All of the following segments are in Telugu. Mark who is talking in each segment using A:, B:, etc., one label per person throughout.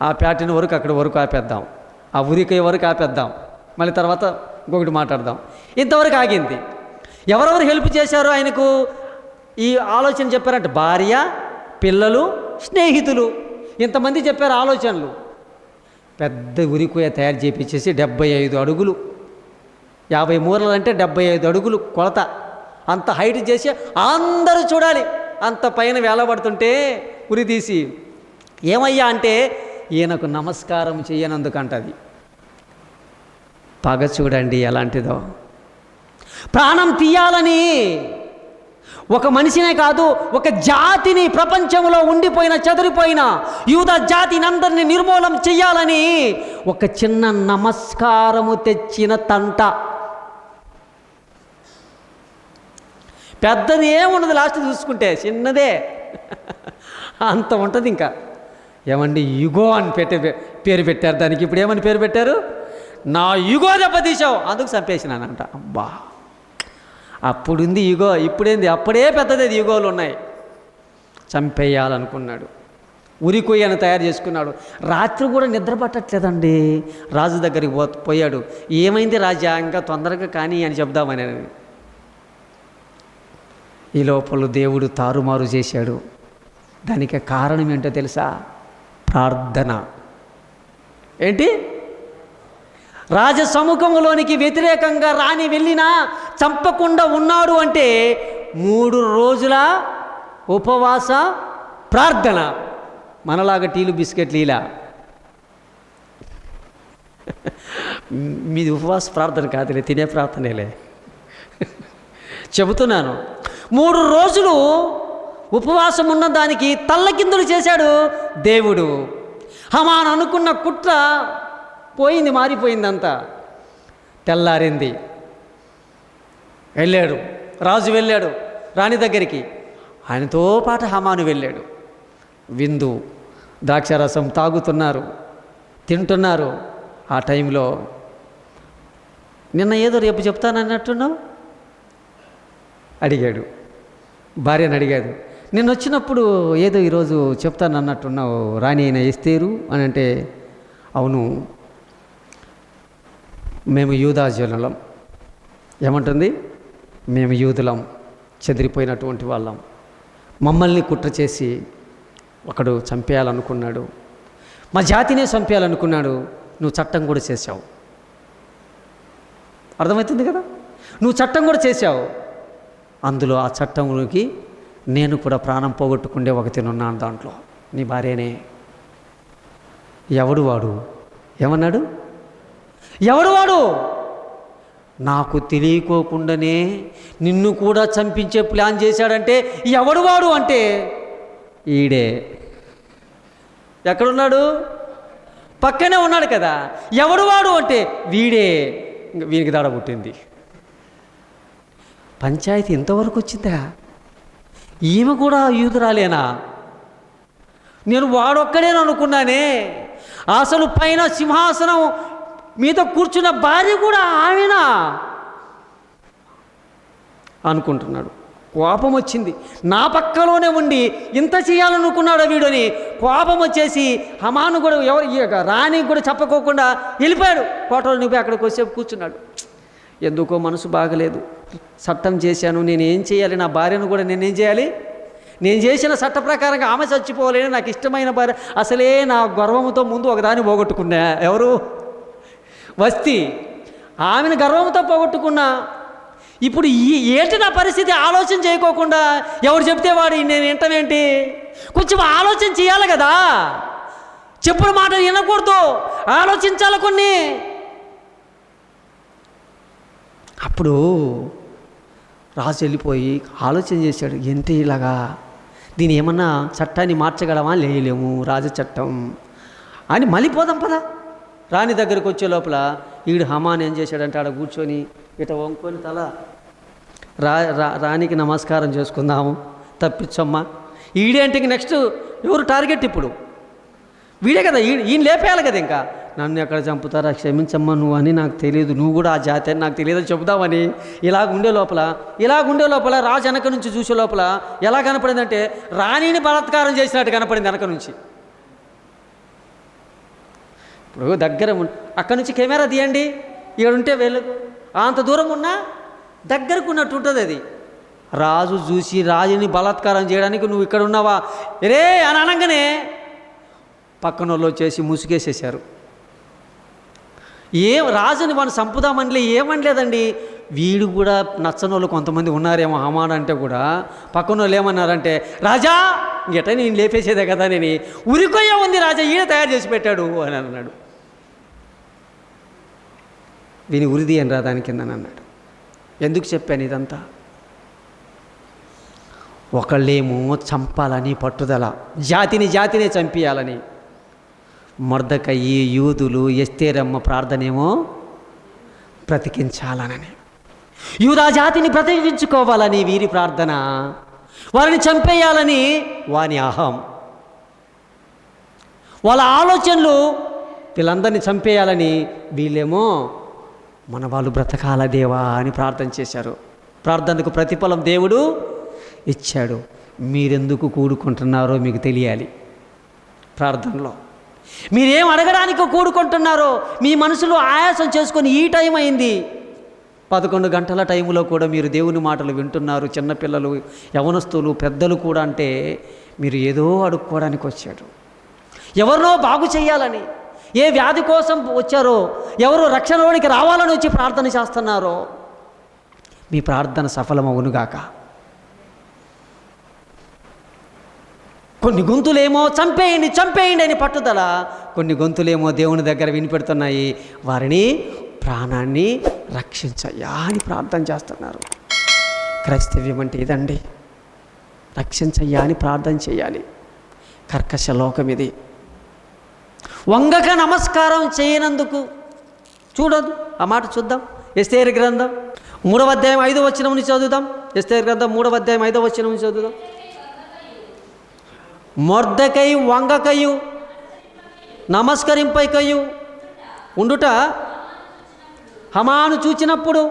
A: ఆ ప్యాటర్న్ వరకు అక్కడి వరకు ఆపేద్దాం, ఆ ఉరికే వరకు ఆపేద్దాం, మళ్ళీ తర్వాత ఇంకొకటి మాట్లాడదాం. ఇంతవరకు ఆగింది. ఎవరెవరు హెల్ప్ చేశారో ఆయనకు ఈ ఆలోచన చెప్పారంటే భార్య, పిల్లలు, స్నేహితులు, ఇంతమంది చెప్పారు ఆలోచనలు. పెద్ద ఉరికోయ తయారు చేయించేసి 75 అడుగులు, 50 మూరలు అంటే 75 అడుగులు కొలత, అంత హైట్ చేసి అందరూ చూడాలి. అంత పైన వేలబడుతుంటే ఉరి తీసి ఏమయ్యా అంటే ఈయనకు నమస్కారం చేయనందుకంటది. పగ చూడండి ఎలాంటిదో. ప్రాణం తీయాలని ఒక మనిషినే కాదు, ఒక జాతిని, ప్రపంచంలో ఉండిపోయిన చెదిరిపోయిన యూదా జాతిని అందరినీ నిర్మూలం చెయ్యాలని ఒక చిన్న నమస్కారము తెచ్చిన తంట. పెద్దది ఏమున్నది, లాస్ట్ చూసుకుంటే చిన్నదే అంత ఉంటుంది. ఇంకా ఏమండి యుగో అని పేరు పెట్టారు దానికి. ఇప్పుడు ఏమని పేరు పెట్టారు? నా యుగో దెబ్బతీసావు, అందుకు చంపేసినానంట. అబ్బా, అప్పుడుంది యుగో, ఇప్పుడేంది? అప్పుడే పెద్దది యుగోలు ఉన్నాయి. చంపేయాలనుకున్నాడు, ఉరికొయ్యను తయారు చేసుకున్నాడు. రాత్రి కూడా నిద్ర పట్టట్లేదండి. రాజు దగ్గరికి పోయాడు. ఏమైంది రాజా, ఇంకా తొందరగా కానీ అని చెప్దామని. ఈ లోపల దేవుడు తారుమారు చేశాడు. దానికి కారణం ఏంటో తెలుసా? ప్రార్థన. ఏంటి? రాజసముఖంలోనికి వ్యతిరేకంగా రాణి వెళ్ళినా చంపకుండా ఉన్నాడు అంటే 3 రోజుల ఉపవాస ప్రార్థన. మనలాగా టీలు బిస్కెట్లు ఇలా మీది ఉపవాస ప్రార్థన కాదులే, తినే ప్రార్థనేలే చెబుతున్నాను. 3 రోజులు ఉపవాసం ఉన్న దానికి తల్లకిందులు చేశాడు దేవుడు. హమాను అనుకున్న కుట్ర పోయింది, మారిపోయిందంతా. తెల్లారింది, వెళ్ళాడు రాజు, వెళ్ళాడు రాణి దగ్గరికి. ఆయనతో పాటు హమాను వెళ్ళాడు. విందు, ద్రాక్షారసం తాగుతున్నారు, తింటున్నారు. ఆ టైంలో నిన్న ఏదో రేపు చెప్తానన్నట్టున్నావు అడిగాడు. భార్యను అడిగాడు, నిన్న వచ్చినప్పుడు ఏదో ఈరోజు చెప్తానన్నట్టున్నావు రాణి అయిన ఎస్తేరు అని అంటే, అవును మేము యూదా జనులం. ఏమంటుంది? మేము యూదులం, చెదిరిపోయినటువంటి వాళ్ళం. మమ్మల్ని కుట్ర చేసి ఒకడు చంపేయాలనుకున్నాడు, మా జాతినే చంపేయాలనుకున్నాడు. నువ్వు చట్టం కూడా చేశావు. అర్థమవుతుంది కదా? నువ్వు చట్టం కూడా చేశావు. అందులో ఆ చట్టంలోకి నేను కూడా ప్రాణం పోగొట్టుకుండే ఒకతినున్నాను దాంట్లో. నీ భార్యనే. ఎవడు వాడు? ఏమన్నాడు? ఎవడు వాడు? నాకు తెలియకోకుండానే నిన్ను కూడా చంపించే ప్లాన్ చేశాడంటే ఎవడు వాడు అంటే ఈడే. ఎక్కడున్నాడు? పక్కనే ఉన్నాడు కదా. ఎవడు వాడు అంటే వీడే. వీనికి దడ పుట్టింది. పంచాయతీ ఇంతవరకు వచ్చిందా? ఈమె కూడా యూదురాలేనా? నేను వాడొక్కడేను అనుకున్నానే. అసలు పైన సింహాసనం మీద కూర్చున్న భార్య కూడా ఆమెనా అనుకుంటున్నాడు. కోపం వచ్చింది. నా పక్కలోనే ఉండి ఇంత చేయాలనుకున్నాడు వీడని కోపం వచ్చేసి హమాను కూడా రాణి కూడా చెప్పకోకుండా వెళ్ళిపోయాడు. కోటలో నువ్వు అక్కడికి వచ్చేపు కూర్చున్నాడు. ఎందుకో మనసు బాగలేదు. చట్టం చేశాను, నేనేం చేయాలి? నా భార్యను కూడా నేనేం చేయాలి? నేను చేసిన చట్ట ప్రకారంగా ఆమె చచ్చిపోలేని నాకు ఇష్టమైన భార్య. అసలే నా గర్వంతో ముందు ఒకదాన్ని పోగొట్టుకున్నా. ఎవరు? వస్తి. ఆమెను గర్వంతో పోగొట్టుకున్నా. ఇప్పుడు ఏంటి నా పరిస్థితి? ఆలోచన చేయకోకుండా ఎవరు చెప్తే వాడు నేను వింటానేంటి? కొంచెం ఆలోచన చేయాలి కదా. చెప్పుడు మాట వినకూడదు, ఆలోచించాలి కొన్ని. అప్పుడు రాజు వెళ్ళిపోయి ఆలోచన చేశాడు. ఏంటి ఇలాగా? దీని ఏమన్నా చట్టాన్ని మార్చగలమా? లేలేము, రాజు చట్టం అని మళ్ళీ పోదాం పదా. రాణి దగ్గరికి వచ్చే లోపల ఈడు హమాన్ ఏం చేశాడంటే ఆడ కూర్చొని ఇట వంకొని తల రాణికి నమస్కారం చేసుకుందాము, తప్పించమ్మా. ఈడేంటి నెక్స్ట్ ఎవరు టార్గెట్? ఇప్పుడు వీడే కదా. ఈయన లేపేయాలి కదా. ఇంకా నన్ను ఎక్కడ చంపుతారా, క్షమించమ్మా నువ్వు అని నాకు తెలియదు, నువ్వు కూడా ఆ జాతి అని నాకు తెలియదు చెబుదామని ఇలాగుండే లోపల రాజు వెనక నుంచి చూసే లోపల ఎలా కనపడిందంటే రాణిని బలాత్కారం చేసినట్టు కనపడింది వెనక నుంచి. ఇప్పుడు దగ్గర అక్కడి నుంచి కెమెరా తీయండి, ఇక్కడ ఉంటే వెలుగు అంత దూరం ఉన్నా దగ్గరకు ఉన్నట్టు ఉంటుంది అది. రాజు చూసి రాజుని బలాత్కారం చేయడానికి నువ్వు ఇక్కడ ఉన్నావా రే అని అనగానే పక్కన వాళ్ళు వచ్చేసి ముసుగేసేసారు. రాజుని వాడిని చంపుదామనిలే ఏమనలేదండి. వీడు కూడా నచ్చని వాళ్ళు కొంతమంది ఉన్నారేమో హామాన్ అంటే కూడా. పక్కన వాళ్ళు ఏమన్నారంటే, రాజా ఇంకెట నేను లేపేసేదే కదా, నేను ఉరికొయ్య ఉంది రాజా, ఈయన తయారు చేసి పెట్టాడు అని అన్నాడు. వీని ఉరిది అని రా దాని కిందని అన్నాడు. ఎందుకు చెప్పాను ఇదంతా? ఒకళ్ళేమో చంపాలని పట్టుదల, జాతినే చంపేయాలని. మొర్దెకయి, యూదులు, ఎస్తేరమ్మ ప్రార్థనేమో బ్రతికించాలనని, యూదా జాతిని బ్రతికించుకోవాలని వీరి ప్రార్థన, వారిని చంపేయాలని వాని అహం, వాళ్ళ ఆలోచనలు వీళ్ళందరినీ చంపేయాలని, వీళ్ళేమో మన వాళ్ళు బ్రతకాల దేవా అని ప్రార్థన చేశారు. ప్రార్థనకు ప్రతిఫలం దేవుడు ఇచ్చాడు. మీరెందుకు కూడుకుంటున్నారో మీకు తెలియాలి. ప్రార్థనలో మీరేం అడగడానికి కూడుకుంటున్నారో మీ మనసులో ఆయాసం చేసుకొని ఈ టైం అయింది, 11 గంటల టైంలో కూడా మీరు దేవుని మాటలు వింటున్నారు. చిన్నపిల్లలు, యవనస్తులు, పెద్దలు కూడా. అంటే మీరు ఏదో అడుక్కోవడానికి వచ్చారు, ఎవరినో బాగు చేయాలని, ఏ వ్యాధి కోసం వచ్చారో, ఎవరు రక్షణలోనికి రావాలని వచ్చి ప్రార్థన చేస్తున్నారో. మీ ప్రార్థన సఫలమవునుగాక. కొన్ని గొంతులేమో చంపేయండి అని పట్టుదల, కొన్ని గొంతులేమో దేవుని దగ్గర వినిపెడుతున్నాయి, వారిని ప్రాణాన్ని రక్షించయ్యా అని ప్రార్థన చేస్తున్నారు. క్రైస్తవ్యం అంటే ఇదండి, రక్షించయ్యా అని ప్రార్థన చేయాలి. కర్కశ లోకం ఇది. వంగక నమస్కారం చేయనందుకు చూడదు. ఆ మాట చూద్దాం. ఎస్తేరు గ్రంథం 3వ అధ్యాయం 5వ వచనం నుంచి చదువుదాం. ఎస్తేరు గ్రంథం 3వ అధ్యాయం 5వ వచనం నుంచి చదువుదాం. మొర్దెకై వంగకయు నమస్కరింపకయు ఉండుట హమాను చూచినప్పుడు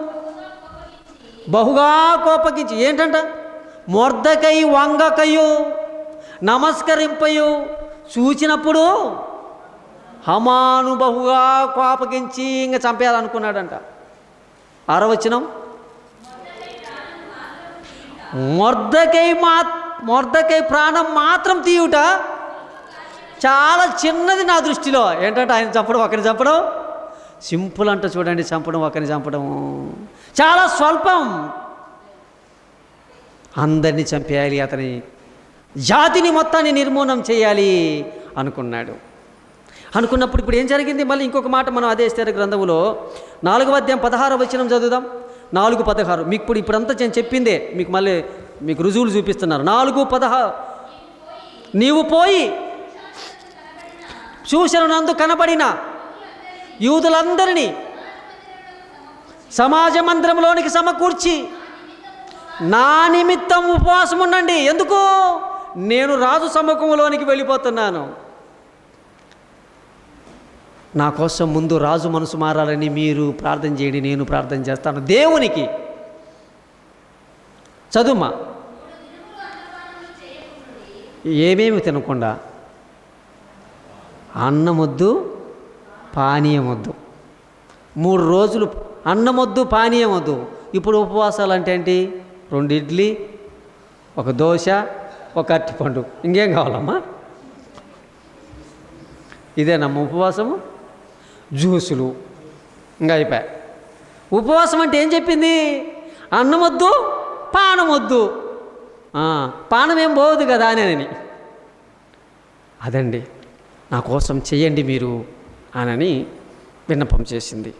A: బహుగా కోపగించి. ఏంటంట? మొర్దెకై వంగకయు నమస్కరింపయు చూచినప్పుడు హమాను బహుగా కోపగించి ఇంకా చంపేయాలనుకున్నాడంట. 6వ వచనం, మొర్దెకై ప్రాణం మాత్రం తీయుట చాలా చిన్నది నా దృష్టిలో. ఏంటంటే ఆయన చంపడం, ఒకరిని చంపడం సింపుల్ అంట. చూడండి, చంపడం, ఒకరిని చంపడం చాలా స్వల్పం. అందరినీ చంపేయాలి, అతని జాతిని మొత్తాన్ని నిర్మూలనం చేయాలి అనుకున్నాడు. అనుకున్నప్పుడు ఇప్పుడు ఏం జరిగింది? మళ్ళీ ఇంకొక మాట మనం అదే ఎస్తేరు గ్రంథములో 4వ అధ్యాయం 16వ వచనం చదువుదాం. 4:16 మీకు ఇప్పుడంతా నేను చెప్పిందే మీకు మళ్ళీ మీకు రుజువులు చూపిస్తున్నారు. 4:16 నీవు పోయి చూసినందు కనబడిన యూదులందరినీ సమాజ మందిరంలోనికి సమకూర్చి నా నిమిత్తం ఉపవాసం ఉండండి. ఎందుకు? నేను రాజు సముఖంలోనికి వెళ్ళిపోతున్నాను. నా కోసం ముందు రాజు మనసు మారాలని మీరు ప్రార్థన చేయండి, నేను ప్రార్థన చేస్తాను దేవునికి. చదువుమా. ఏమేమి తినకుండా, అన్నమొద్దు పానీయమొద్దు, 3 రోజులు అన్నమొద్దు పానీయమొద్దు. ఇప్పుడు ఉపవాసాలు అంటే ఏంటి? 2 ఇడ్లీ, 1 దోశ, 1 అరటిపండు. ఇంకేం కావాలమ్మా? ఇదేనమ్మా ఉపవాసము? జ్యూసులు, ఇంకా అయిపోయా. ఉపవాసం అంటే ఏం చెప్పింది? అన్నమొద్దు పానమొద్దు. పానం ఏం పోదు కదా అని. అదండి, నా కోసం చెయ్యండి మీరు అని విన్నపం చేసింది.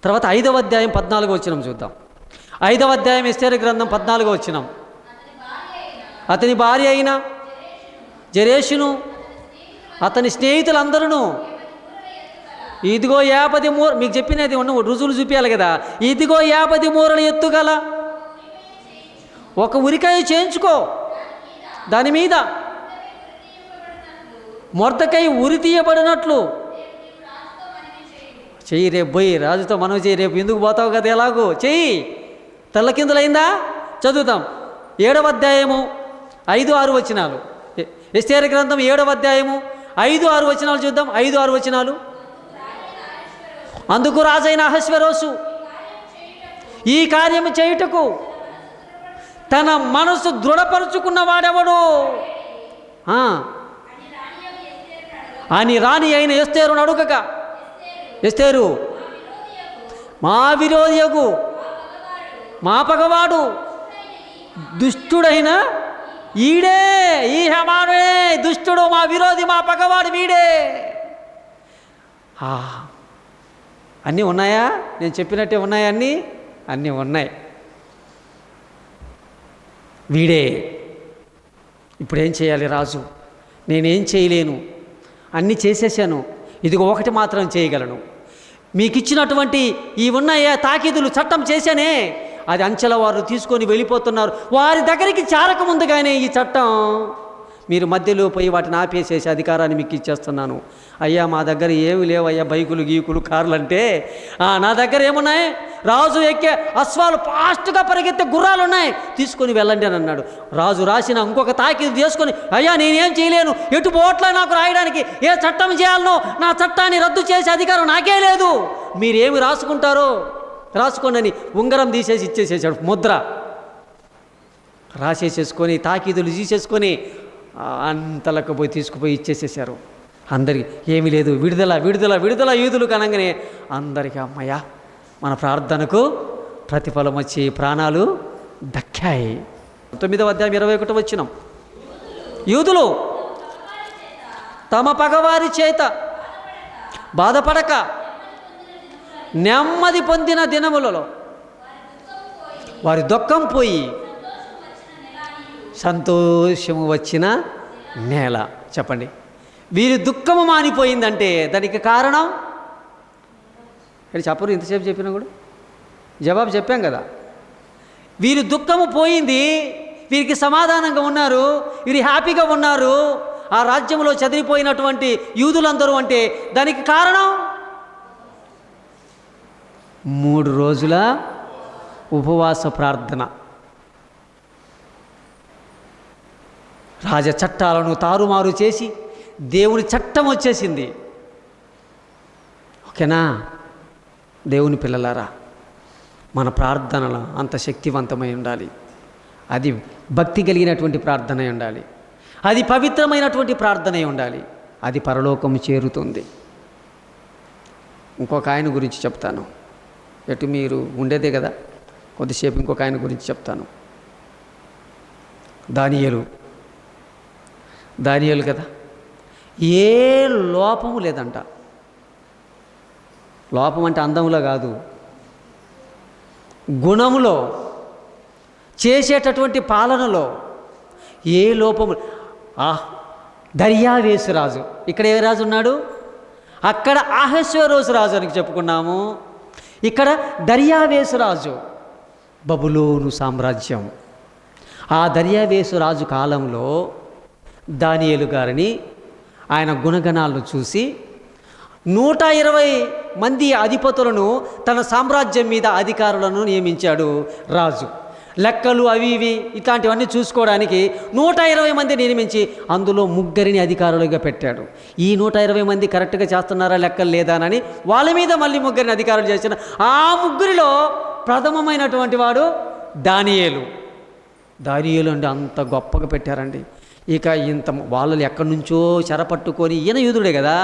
A: తర్వాత 5వ అధ్యాయం 14వ వచనం చూద్దాం. 5వ అధ్యాయం ఎస్తేరు గ్రంథం 14వ వచనం. అతని భార్య అయిన జెరెషును అతని స్నేహితులందరూ ఇదిగో 50 మూర, మీకు చెప్పినది ఉన్న రుజువులు చూపించాలి కదా. ఇదిగో 50 మూరల ఎత్తుగల ఒక ఉరికాయ చేయించుకో, దాని మీద మొర్దెకై ఉరి తీయబడినట్లు చెయ్యి. రేపు పోయి రాజుతో మనం చెయ్యి. రేపు ఎందుకు పోతావు కదా, ఎలాగో చెయ్యి. తెల్లకిందులైందా? చదువుతాం. 7వ అధ్యాయము 5-6 వచనాలు. ఎస్తేరు గ్రంథం 7వ అధ్యాయము 5-6 వచనాలు చూద్దాం. 5-6 వచనాలు. అందుకు రాజైన అహశ్వేరోషు ఈ కార్యము చేయుటకు తన మనసు దృఢపరుచుకున్న వాడెవడు అని రాణి అయిన ఎస్తేరును అడుగక, ఎస్తేరు మా విరోధియగు మా పగవాడు దుష్టుడైన ఈడే, ఈ హమానుడే దుష్టుడు, మా విరోధి, మా పగవాడు వీడే. అన్నీ ఉన్నాయా? నేను చెప్పినట్టే ఉన్నాయా? అన్నీ ఉన్నాయి. వీడే. ఇప్పుడు ఏం చేయాలి రాజు? నేనేం చేయలేను, అన్నీ చేసేసాను, ఇదిగో ఒకటి మాత్రం చేయగలను. మీకు ఇచ్చినటువంటి ఈ ఉన్నాయ తాకీదులు చట్టం చేశానే, అది అంచెల వారు తీసుకొని వెళ్ళిపోతున్నారు. వారి దగ్గరికి చేరకముందుగానే ఈ చట్టం మీరు మధ్యలో పోయి వాటిని ఆపేసేసి అధికారాన్ని మీకు ఇచ్చేస్తున్నాను. అయ్యా మా దగ్గర ఏమి లేవయ్యా, బైకులు గీకులు కార్లు అంటే, నా దగ్గర ఏమున్నాయి? రాజు ఎక్కే అశ్వాలు ఫాస్ట్గా పరిగెత్తే గుర్రాలు ఉన్నాయి, తీసుకొని వెళ్ళండి అని అన్నాడు. రాజు రాసిన ఇంకొక తాకీదు తీసుకొని, అయ్యా నేనేం చేయలేను, ఎటు పోట్లా నాకు రాయడానికి, ఏ చట్టం చేయాలనో నా చట్టాన్ని రద్దు చేసే అధికారం నాకే లేదు, మీరేమి రాసుకుంటారో రాసుకోండి అని ఉంగరం తీసేసి ఇచ్చేసేసాడు. ముద్ర రాసేసేసుకొని తాకీదులు తీసేసుకొని అంతలకు పోయి తీసుకుపోయి ఇచ్చేసేసారు. అందరికి ఏమీ లేదు, విడుదల విడుదల విడుదల యూదులు కనంగానే అందరికీ అమ్మయ్య మన ప్రార్థనకు ప్రతిఫలం వచ్చి ప్రాణాలు దక్కాయి. 9వ అధ్యాయం 21 వచనం. యూదులు తమ పగవారి చేత బాధపడక నెమ్మది పొందిన దినములలో వారి దుఃఖం పోయి సంతోషము వచ్చిన నేల. చెప్పండి, వీరి దుఃఖము మానిపోయిందంటే దానికి కారణం చెప్పరు. ఇంతసేపు చెప్పినా కూడా జవాబు చెప్పాం కదా. వీరి దుఃఖము పోయింది, వీరికి సమాధానంగా ఉన్నారు, వీరు హ్యాపీగా ఉన్నారు. ఆ రాజ్యంలో చెదిరిపోయినటువంటి యూదులందరూ అంటే దానికి కారణం 3 రోజుల ఉపవాస ప్రార్థన. రాజ చట్టాలను తారుమారు చేసి దేవుని చట్టం వచ్చేసింది. ఓకేనా? దేవుని పిల్లలారా, మన ప్రార్థనలు అంత శక్తివంతమై ఉండాలి. అది భక్తి కలిగినటువంటి ప్రార్థన ఉండాలి, అది పవిత్రమైనటువంటి ప్రార్థన ఉండాలి, అది పరలోకము చేరుతుంది. ఇంకొక ఆయన గురించి చెప్తాను. ఎటు మీరు ఉండేదే కదా, కొద్దిసేపు ఇంకొక ఆయన గురించి చెప్తాను. దానియేలు కదా, ఏ లోపము లేదంట. లోపం అంటే అందంలో కాదు, గుణములో, చేసేటటువంటి పాలనలో ఏ లోపము. దర్యావేసు రాజు, ఇక్కడ ఏ రాజు ఉన్నాడు? అక్కడ అహశ్వేరోషు రాజు అని చెప్పుకున్నాము, ఇక్కడ దర్యావేసు రాజు, బబులోను సామ్రాజ్యం. ఆ దర్యావేసు రాజు కాలంలో దానియేలు గారిని ఆయన గుణగణాలను చూసి 120 మంది అధిపతులను తన సామ్రాజ్యం మీద అధికారులను నియమించాడు రాజు. లెక్కలు అవి ఇవి ఇట్లాంటివన్నీ చూసుకోవడానికి 120 మంది నియమించి అందులో 3 అధికారులుగా పెట్టాడు. ఈ 120 మంది కరెక్ట్గా చేస్తున్నారా లెక్కలు లేదానని వాళ్ళ మీద మళ్ళీ 3 అధికారులు చేసిన. ఆ 3లో ప్రథమమైనటువంటి వాడు దానియేలు అంటే అంత గొప్పగా పెట్టారండి. ఇక ఇంత వాళ్ళు ఎక్కడి నుంచో చెరపట్టుకొని, ఈయన యూదుడే కదా,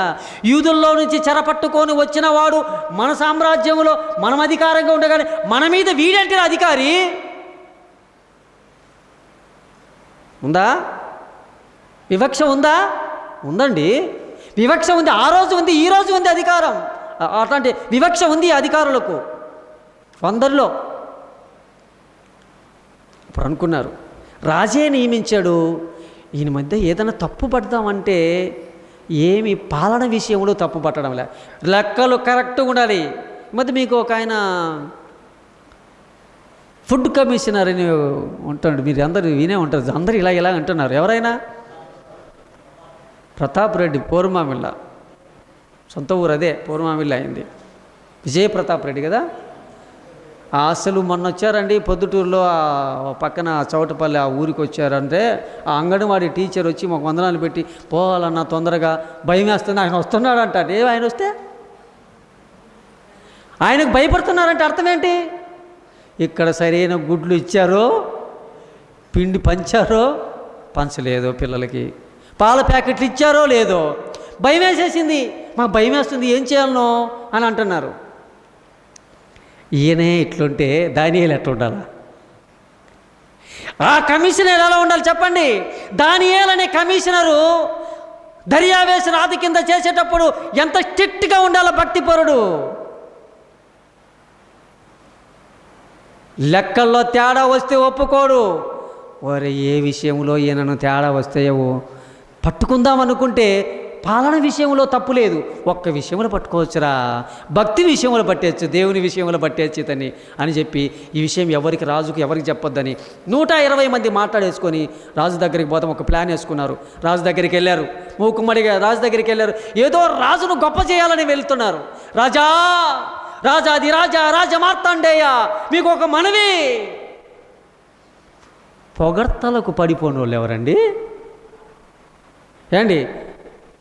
A: యూదుల్లో నుంచి చెరపట్టుకొని వచ్చిన వాడు మన సామ్రాజ్యంలో మనం అధికారంగా ఉండగానే మన మీద వీడంటే అధికారి ఉందా? వివక్ష ఉందా? ఉందండి, వివక్ష ఉంది. ఆ రోజు ఉంది, ఈ రోజు ఉంది అధికారం. అట్లాంటి వివక్ష ఉంది అధికారులకు కొందరిలో. ఇప్పుడు అనుకున్నారు రాజే నియమించాడు, ఈయన మధ్య ఏదైనా తప్పు పడదామంటే ఏమి పాలన విషయంలో తప్పు పట్టడం లే, లెక్కలు కరెక్ట్గా ఉండాలి. ఈ మధ్య మీకు ఒక ఆయన ఫుడ్ కమిషనర్ అని ఉంటాడు, మీరు అందరూ వినే ఉంటారు, అందరూ ఇలా అంటున్నారు. ఎవరైనా ప్రతాప్ రెడ్డి, పూర్వమామిళ్ళ సొంత ఊరు అదే, పూర్వమామిళ్ళ అయింది, విజయ ప్రతాప్ రెడ్డి కదా. అసలు మొన్న వచ్చారండి పొద్దుటూరులో పక్కన చౌటపల్లి ఆ ఊరికి వచ్చారంటే ఆ అంగన్వాడీ టీచర్ వచ్చి మాకు వందనాలు పెట్టి పోవాలన్నా తొందరగా భయం వేస్తుంది, ఆయన వస్తున్నాడు అంటాడు. ఆయన వస్తే ఆయనకు భయపడుతున్నారంటే అర్థం ఏంటి? ఇక్కడ సరైన గుడ్లు ఇచ్చారో, పిండి పంచారో పంచలేదో, పిల్లలకి పాల ప్యాకెట్లు ఇచ్చారో లేదో, భయం వేసేసింది. మాకు భయం వేస్తుంది, ఏం చేయాలనో అని అంటున్నారు. ఈయనే ఇట్లుంటే దానియేలు ఎట్లా ఉండాలా? ఆ కమిషనర్ ఎలా ఉండాలి చెప్పండి? దానియేలు అనే కమిషనరు దర్యావేశు రాజు కింద చేసేటప్పుడు ఎంత స్ట్రిక్ట్గా ఉండాలో భక్తిపరుడు. లెక్కల్లో తేడా వస్తే ఒప్పుకోడు. ఒరే, ఏ విషయంలో ఈయనను తేడా వస్తాయో పట్టుకుందాం అనుకుంటే పాలన విషయంలో తప్పు లేదు, ఒక్క విషయంలో పట్టుకోవచ్చురా, భక్తి విషయంలో పట్టేయచ్చు, దేవుని విషయంలో పట్టేయచ్చు ఇతన్ని అని చెప్పి ఈ విషయం రాజుకి ఎవరికి చెప్పొద్దని 120 మంది మాట్లాడేసుకొని రాజు దగ్గరికి పోతాం ఒక ప్లాన్ వేసుకున్నారు. రాజు దగ్గరికి వెళ్ళారు, మూకుమ్మడిగా రాజు దగ్గరికి వెళ్ళారు. ఏదో రాజును గొప్ప చేయాలని వెళ్తున్నారు. రాజా, రాజాది రాజా, రాజమార్తాండేయ, మీకు ఒక మనవి. పొగడ్తలకు పడిపోని వాళ్ళు ఎవరండి? ఏండి,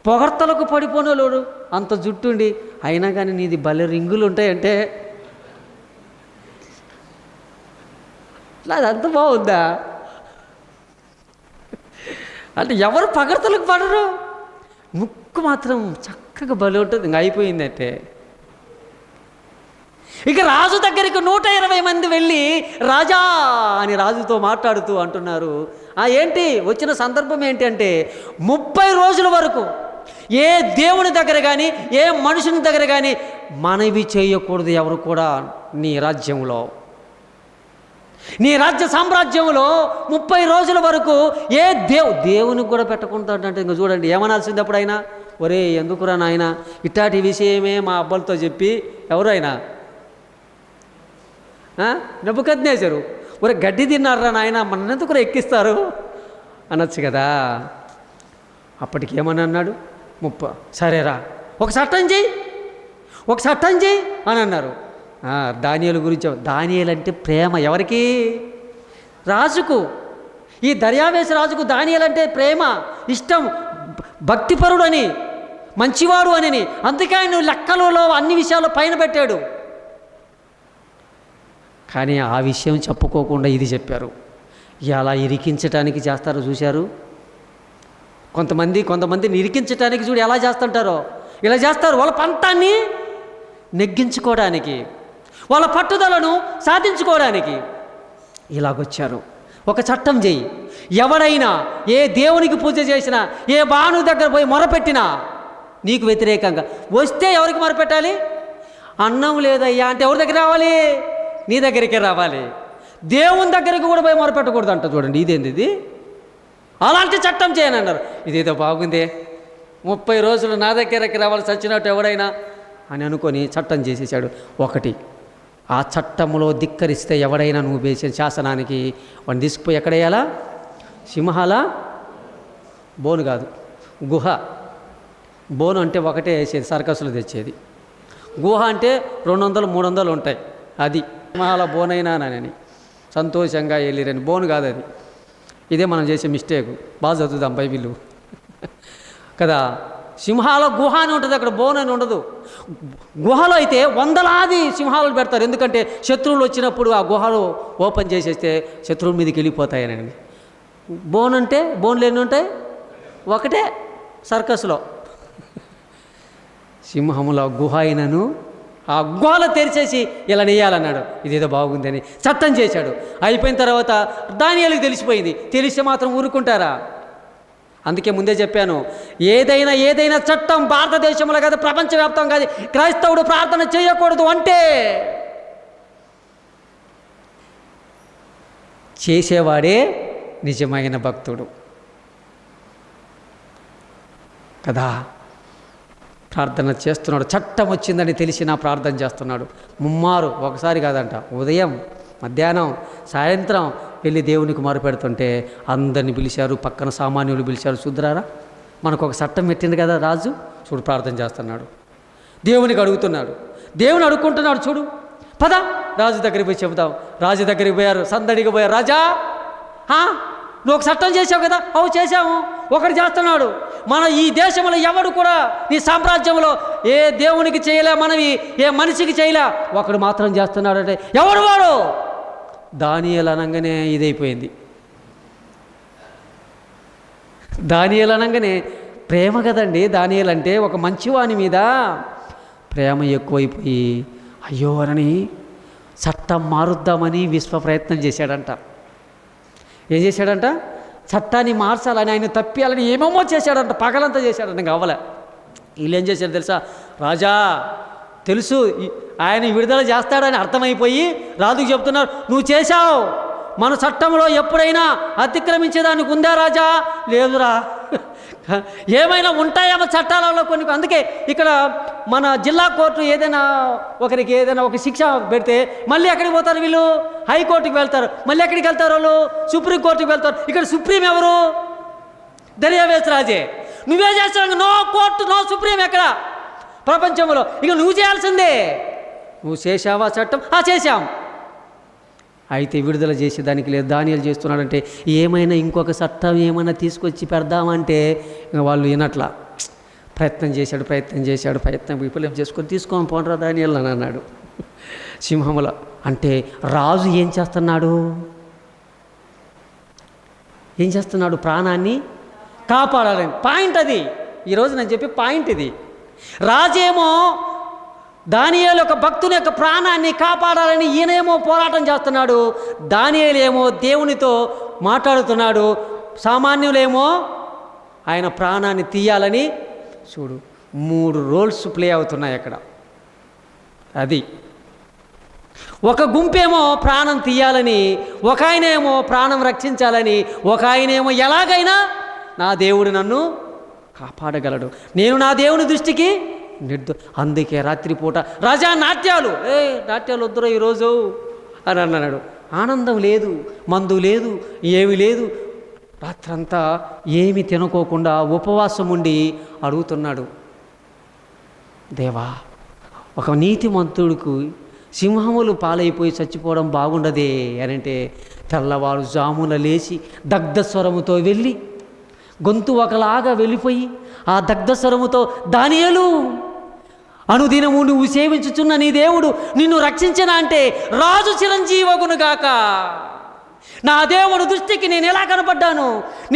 A: పొగడ్తలకు పడిపోనోడు అంత జుట్టుండి అయినా కానీ నీది భలే రింగులు ఉంటాయంటే అది అంత బాగుందా? అంటే ఎవరు పొగడ్తలకు పడరు, ముక్కు మాత్రం చక్కగా భలే ఉంటుంది. ఇంకా అయిపోయిందంటే ఇక రాజు దగ్గరికి 120 మంది వెళ్ళి రాజా అని రాజుతో మాట్లాడుతూ అంటున్నారు. ఏంటి వచ్చిన సందర్భం ఏంటి అంటే 30 రోజుల వరకు ఏ దేవుని దగ్గర కానీ ఏ మనుషుని దగ్గర కానీ మనవి చేయకూడదు ఎవరు కూడా. నీ రాజ్యంలో, నీ రాజ్య సామ్రాజ్యంలో 30 రోజుల వరకు ఏ దేవునికి కూడా పెట్టకుంటాడంటే ఇంక చూడండి ఏమనాల్సింది అప్పుడు ఆయన. ఒరే, ఎందుకురా నాయన ఇట్లాంటి విషయమే మా అబ్బాలతో చెప్పి ఎవరు అయినా నెబుకద్నెజరు, ఒరే గడ్డి తిన్నారా నాయన, మన్నెందుకురా ఎక్కిస్తారు అనొచ్చు కదా. అప్పటికి ఏమని అన్నాడు? సరేరా ఒక చట్టం చెయ్యి, ఒక చట్టం చెయ్యి అని అన్నారు. దానియేలు గురించి. దానియేలు అంటే ప్రేమ ఎవరికి? రాజుకు. ఈ దర్యావేశు రాజుకు దానియేలు అంటే ప్రేమ, ఇష్టం, భక్తిపరుడు అని, మంచివాడు అని. అందుకే ఆయన లెక్కలలో అన్ని విషయాలు పైన పెట్టాడు. కానీ ఆ విషయం చెప్పుకోకుండా ఇది చెప్పారు. ఇలా ఇరికించటానికి చేస్తారో చూశారు. కొంతమందిని ఇరికించటానికి చూడు ఎలా చేస్తుంటారో. ఇలా చేస్తారు వాళ్ళ పంతాన్ని నెగ్గించుకోవడానికి, వాళ్ళ పట్టుదలను సాధించుకోవడానికి. ఇలాగొచ్చారు. ఒక చట్టం చెయ్యి, ఎవడైనా ఏ దేవునికి పూజ చేసినా, ఏ బాణు దగ్గర పోయి మొరపెట్టినా నీకు వ్యతిరేకంగా వస్తే ఎవరికి మొరపెట్టాలి? అన్నం లేదయ్యా అంటే ఎవరి దగ్గర రావాలి? నీ దగ్గరికే రావాలి. దేవుని దగ్గరికి కూడా పోయి మొరపెట్టకూడదు అంట. చూడండి ఇదేంది ఇది? అలాంటి చట్టం చేయను అన్నారు. ఇదేదో బాగుందే, 30 రోజులు నా దగ్గరికి రావాలి చచ్చినట్టు ఎవడైనా అని అనుకొని చట్టం చేసేసాడు. ఒకటి, ఆ చట్టంలో ధిక్కరిస్తే ఎవడైనా నువ్వు వేసే శాసనానికి వాడిని తీసుకుపోయి ఎక్కడేయాలా? సింహాల బోను కాదు, గుహ. బోను అంటే ఒకటే వేసేది, సర్కస్లో తెచ్చేది. గుహ అంటే 200-300 ఉంటాయి. అది సింహాల బోనైనానని సంతోషంగా వెళ్ళిరని. బోను కాదు అది. ఇదే మనం చేసే మిస్టేక్. బాగా చదువుదాం బైబిల్ కదా. సింహాల గుహ అని ఉంటుంది, అక్కడ బోన్ అని ఉండదు. గుహలో అయితే వందలాది సింహాలు పెడతారు. ఎందుకంటే శత్రువులు వచ్చినప్పుడు ఆ గుహలు ఓపెన్ చేసేస్తే శత్రువుల మీదకి వెళ్ళిపోతాయనండి. బోన్ అంటే బోన్లు ఎన్ని ఉంటాయి? ఒకటే సర్కస్లో. సింహముల గుహ అయినను ఆ గుహలో తెరిచేసి ఇలా నెయ్యాలన్నాడు. ఇదేదో బాగుందని చట్టం చేశాడు. అయిపోయిన తర్వాత దానియేలుకి తెలిసిపోయింది. తెలిస్తే మాత్రం ఊరుకుంటారా? అందుకే ముందే చెప్పాను, ఏదైనా చట్టం భారతదేశంలో కాదు, ప్రపంచవ్యాప్తం కాదు, క్రైస్తవుడు ప్రార్థన చేయకూడదు అంటే చేసేవాడే నిజమైన భక్తుడు కదా. ప్రార్థన చేస్తున్నాడు, చట్టం వచ్చిందని తెలిసినా ప్రార్థన చేస్తున్నాడు. ముమ్మారు, ఒకసారి కాదంట, ఉదయం, మధ్యాహ్నం, సాయంత్రం వెళ్ళి దేవునికి మొరపెడుతుంటే అందరిని పిలిచారు. పక్కన సామాన్యులు పిలిచారు. చూద్దురారా, మనకు ఒక చట్టం పెట్టింది కదా రాజు, చూడు ప్రార్థన చేస్తున్నాడు, దేవునికి అడుగుతున్నాడు, దేవుని అడుక్కుంటున్నాడు. చూడు, పద రాజు దగ్గరికి పోయి చెబుతాం. రాజు దగ్గరికి పోయారు, సందడిగా పోయారు. రాజా, నువ్వు ఒక చట్టం చేసావు కదా. చేశాము. ఒకటి చేస్తున్నాడు, మన ఈ దేశంలో ఎవడు కూడా నీ సామ్రాజ్యంలో ఏ దేవునికి చేయలే, మనవి ఏ మనిషికి చేయలే, ఒకడు మాత్రం చేస్తున్నాడంటే ఎవడు వాడు? దానియేలు అనగానే ఇదైపోయింది. దానియేలు అనగానే ప్రేమ కదండి. దానియేలు అంటే ఒక మంచివాని మీద ప్రేమ ఎక్కువైపోయి అయ్యో అని చట్టం మారుద్దామని విశ్వ ప్రయత్నం చేశాడంట. ఏం చేశాడంట? చట్టాన్ని మార్చాలని, ఆయన తప్పియాలని ఏమేమో చేశాడంట. పగలంతా చేశాడంట. కావాలా వీళ్ళు ఏం చేశారు తెలుసా? రాజా తెలుసు ఆయన విడుదల చేస్తాడని అర్థమైపోయి రాజుకు చెప్తున్నారు, నువ్వు చేశావు, మన చట్టంలో ఎప్పుడైనా అతిక్రమించేదానికి ఉందా రాజా? లేదురా. ఏమైనా ఉంటాయేమో చట్టాలలో కొన్ని. అందుకే ఇక్కడ మన జిల్లా కోర్టు ఏదైనా ఒకరికి ఏదైనా ఒక శిక్ష పెడితే మళ్ళీ ఎక్కడికి పోతారు వీళ్ళు? హైకోర్టుకి వెళ్తారు. మళ్ళీ ఎక్కడికి వెళ్తారు వాళ్ళు? సుప్రీంకోర్టుకి వెళ్తారు. ఇక్కడ సుప్రీం ఎవరు? దర్యావేశ్ రాజే. నువ్వే చేస్తావు. నో కోర్టు, నో సుప్రీం ఎక్కడ ప్రపంచంలో. ఇక నువ్వు చేయాల్సిందే. నువ్వు చేశావా చట్టం? చేశాం. అయితే విడుదల చేసేదానికి లేదు. దానియేలు చేస్తున్నాడంటే ఏమైనా ఇంకొక చట్టం ఏమైనా తీసుకొచ్చి పెడదామంటే వాళ్ళు వినట్లా. ప్రయత్నం చేశాడు. విఫలం చేసుకొని తీసుకొని పోనరా దానియేలు అని అన్నాడు. సింహముల అంటే రాజు ఏం చేస్తున్నాడు? ప్రాణాన్ని కాపాడాలని. పాయింట్ అది. ఈరోజు నేను చెప్పే పాయింట్ ఇది. రాజేమో దానియేలు యొక్క భక్తుని యొక్క ప్రాణాన్ని కాపాడాలని ఈయనేమో పోరాటం చేస్తున్నాడు. దానియేలు ఏమో దేవునితో మాట్లాడుతున్నాడు. సామాన్యులేమో ఆయన ప్రాణాన్ని తీయాలని. చూడు, 3 రోల్స్ ప్లే అవుతున్నాయి అక్కడ. అది ఒక గుంపేమో ప్రాణం తీయాలని, ఒక ఆయనేమో ప్రాణం రక్షించాలని, ఒక ఆయనేమో ఎలాగైనా నా దేవుడు నన్ను కాపాడగలడు, నేను నా దేవుని దృష్టికి అందుకే రాత్రిపూట రాజా నాట్యాలు వద్దురా ఈరోజు అని అన్నాడు. ఆనందం లేదు, మందు లేదు, ఏమి లేదు. రాత్రంతా ఏమి తినుకోకుండా ఉపవాసం ఉండి అడుగుతున్నాడు, దేవా ఒక నీతిమంతుడికి సింహములు పాలైపోయి చచ్చిపోవడం బాగుండదే అని అంటే తెల్లవారు జామున లేచి దగ్ధస్వరముతో వెళ్ళి గొంతు ఒకలాగా వెళ్ళిపోయి ఆ దగ్ధస్వరముతో దానియేలు అనుదినము నువ్వు సేవించుచున్న నీ దేవుడు నిన్ను రక్షించిన అంటే రాజు చిరంజీవగునుగాక. నా దేవుడు దృష్టికి నేను ఎలా కనపడ్డాను?